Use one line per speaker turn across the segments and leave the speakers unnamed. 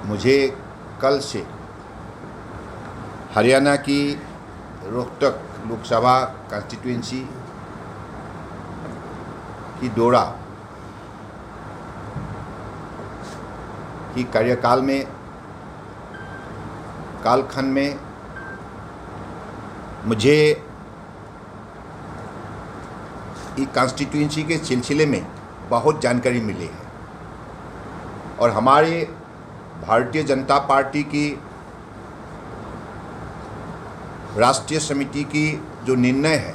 मुझे कल से हरियाणा की रोहतक लोकसभा कॉन्स्टिट्यूएंसी की दौरा की कार्यकाल में कालखंड में मुझे इस कॉन्स्टिट्यूएंसी के सिलसिले में बहुत जानकारी मिली है और हमारे भारतीय जनता पार्टी की राष्ट्रीय समिति की जो निर्णय है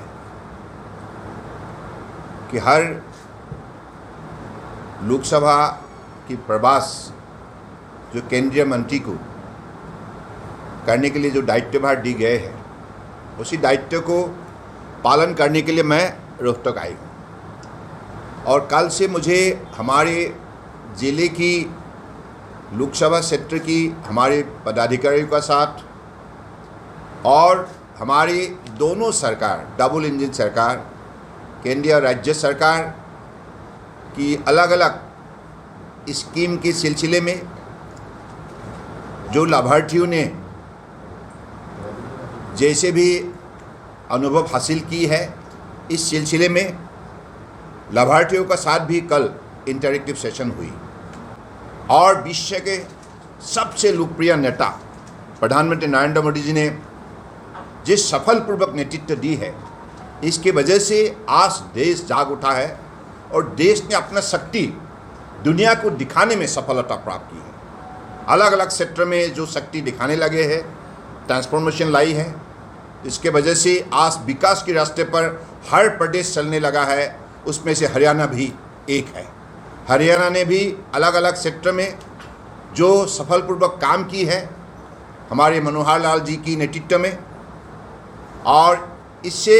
कि हर लोकसभा की प्रवास जो केंद्रीय मंत्री को करने के लिए जो दायित्वभार दी गए हैं उसी दायित्व को पालन करने के लिए मैं रोहतक आई हूँ। और कल से मुझे हमारे ज़िले की लोकसभा क्षेत्र की हमारे पदाधिकारियों का साथ और हमारी दोनों सरकार डबल इंजन सरकार केंद्रीय और राज्य सरकार की अलग अलग स्कीम के सिलसिले में जो लाभार्थियों ने जैसे भी अनुभव हासिल की है इस सिलसिले में लाभार्थियों का साथ भी कल इंटरैक्टिव सेशन हुई और विश्व के सबसे लोकप्रिय नेता प्रधानमंत्री नरेंद्र मोदी जी ने जिस सफलपूर्वक नेतृत्व दी है इसकी वजह से आज देश जाग उठा है और देश ने अपना शक्ति दुनिया को दिखाने में सफलता प्राप्त की है। अलग अलग क्षेत्र में जो शक्ति दिखाने लगे हैं ट्रांसफॉर्मेशन लाई है इसके वजह से आज विकास के रास्ते पर हर प्रदेश चलने लगा है। उसमें से हरियाणा भी एक है। हरियाणा ने भी अलग अलग क्षेत्र में जो सफलपूर्वक काम की है हमारे मनोहर लाल जी की नेतृत्व में और इससे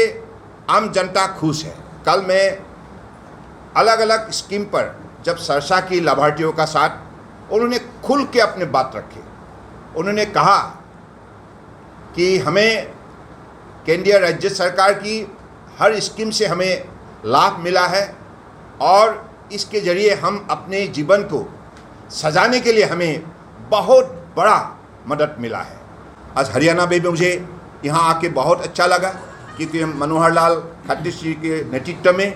आम जनता खुश है। कल मैं अलग अलग स्कीम पर जब चर्चा की लाभार्थियों का साथ उन्होंने खुल के अपने बात रखे। उन्होंने कहा कि हमें केंद्रीय राज्य सरकार की हर स्कीम से हमें लाभ मिला है और इसके ज़रिए हम अपने जीवन को सजाने के लिए हमें बहुत बड़ा मदद मिला है। आज हरियाणा में भी मुझे यहाँ आके बहुत अच्छा लगा क्योंकि मनोहर लाल खट्टर जी के नेतृत्व में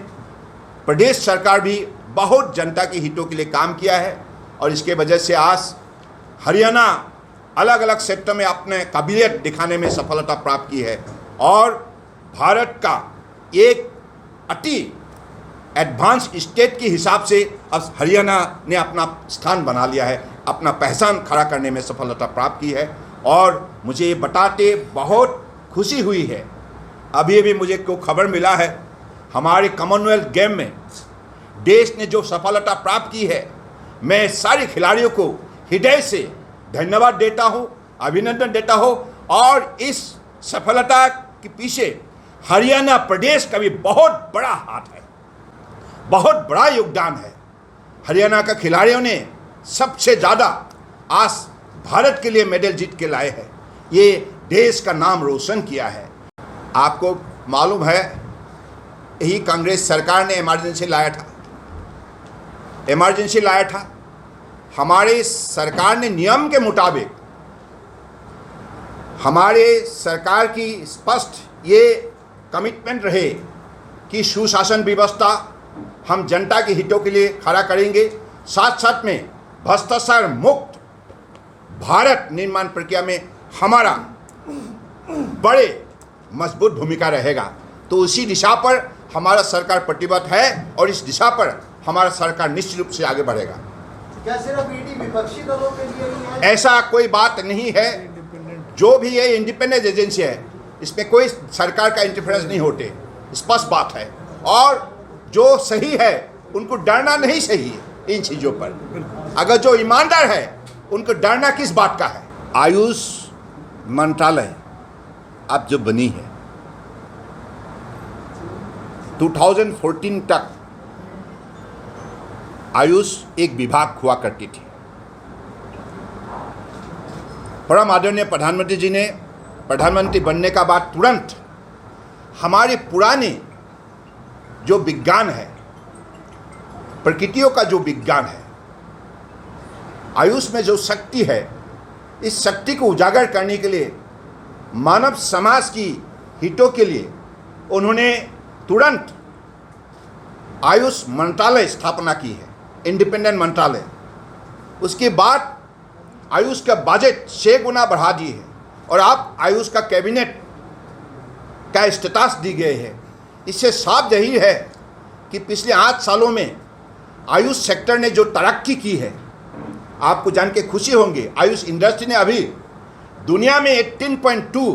प्रदेश सरकार भी बहुत जनता के हितों के लिए काम किया है और इसके वजह से आज हरियाणा अलग अलग क्षेत्र में अपने काबिलियत दिखाने में सफलता प्राप्त की है और भारत का एक अति एडवांस स्टेट के हिसाब से अब हरियाणा ने अपना स्थान बना लिया है, अपना पहचान खड़ा करने में सफलता प्राप्त की है और मुझे ये बताते बहुत खुशी हुई है। अभी अभी मुझे को खबर मिला है हमारे कॉमनवेल्थ गेम में देश ने जो सफलता प्राप्त की है मैं सारे खिलाड़ियों को हृदय से धन्यवाद देता हूँ, अभिनंदन देता हूँ और इस सफलता के पीछे हरियाणा प्रदेश का भी बहुत बड़ा हाथ है, बहुत बड़ा योगदान है। हरियाणा का खिलाड़ियों ने सबसे ज़्यादा आज भारत के लिए मेडल जीत के लाए हैं, ये देश का नाम रोशन किया है। आपको मालूम है यही कांग्रेस सरकार ने इमरजेंसी लाया था। हमारे सरकार ने नियम के मुताबिक हमारे सरकार की स्पष्ट ये कमिटमेंट रहे कि सुशासन व्यवस्था हम जनता के हितों के लिए खड़ा करेंगे, साथ साथ में भ्रष्टाचार मुक्त भारत निर्माण प्रक्रिया में हमारा बड़े मजबूत भूमिका रहेगा। तो उसी दिशा पर हमारा सरकार प्रतिबद्ध है और इस दिशा पर हमारा सरकार निश्चित रूप से आगे बढ़ेगा।
क्या सिर्फ ईडी विपक्षी दलों के लिए ही है?
ऐसा कोई बात नहीं है। जो भी ये इंडिपेंडेंट एजेंसी है इसमें कोई सरकार का इंटरफेरेंस नहीं होते, स्पष्ट बात है। और जो सही है उनको डरना नहीं चाहिए इन चीज़ों पर। अगर जो ईमानदार है उनको डरना किस बात का है। आयुष मंत्रालय अब जो बनी है 2014 तक आयुष एक विभाग हुआ करती थी। परम आदरणीय प्रधानमंत्री जी ने प्रधानमंत्री बनने का बाद तुरंत हमारे पुराने जो विज्ञान है, प्रकृतियों का जो विज्ञान है, आयुष में जो शक्ति है, इस शक्ति को उजागर करने के लिए मानव समाज की हितों के लिए उन्होंने तुरंत आयुष मंत्रालय स्थापना की है, इंडिपेंडेंट मंत्रालय। उसके बाद आयुष का बजट 6 गुना बढ़ा दी है और आप आयुष का कैबिनेट का स्टेटस दी गई है। इससे साफ जाहिर है कि पिछले 8 सालों में आयुष सेक्टर ने जो तरक्की की है, आपको जान के खुशी होंगे, आयुष इंडस्ट्री ने अभी दुनिया में 18.2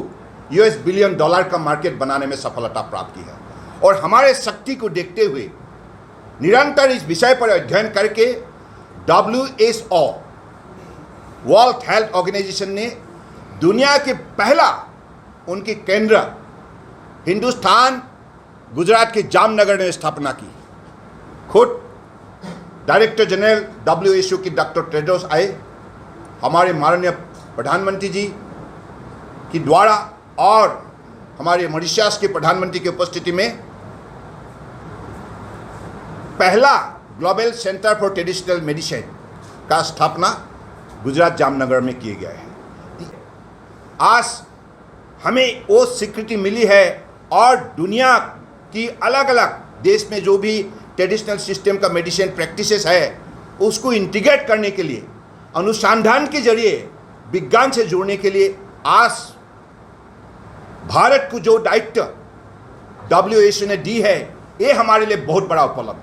US बिलियन डॉलर का मार्केट बनाने में सफलता प्राप्त की है। और हमारे शक्ति को देखते हुए निरंतर इस विषय पर अध्ययन करके WHO वर्ल्ड हेल्थ ऑर्गेनाइजेशन ने दुनिया के पहला उनकी केंद्र हिंदुस्तान गुजरात के जामनगर में स्थापना की। खुद डायरेक्टर जनरल WHO की डॉक्टर टेड्रोस आए, हमारे माननीय प्रधानमंत्री जी की द्वारा और हमारे मॉरिशस के प्रधानमंत्री की उपस्थिति में पहला global centre for traditional medicine का स्थापना गुजरात जामनगर में किया गया है। आज हमें वो स्वीकृति मिली है और दुनिया की अलग अलग देश में जो भी ट्रेडिशनल सिस्टम का मेडिसिन प्रैक्टिसेस है, उसको इंटीग्रेट करने के लिए, अनुसंधान के जरिए विज्ञान से जोड़ने के लिए आज भारत को जो दायित्व WHO ने दी है, ये हमारे लिए बहुत बड़ा उपलब्धि है।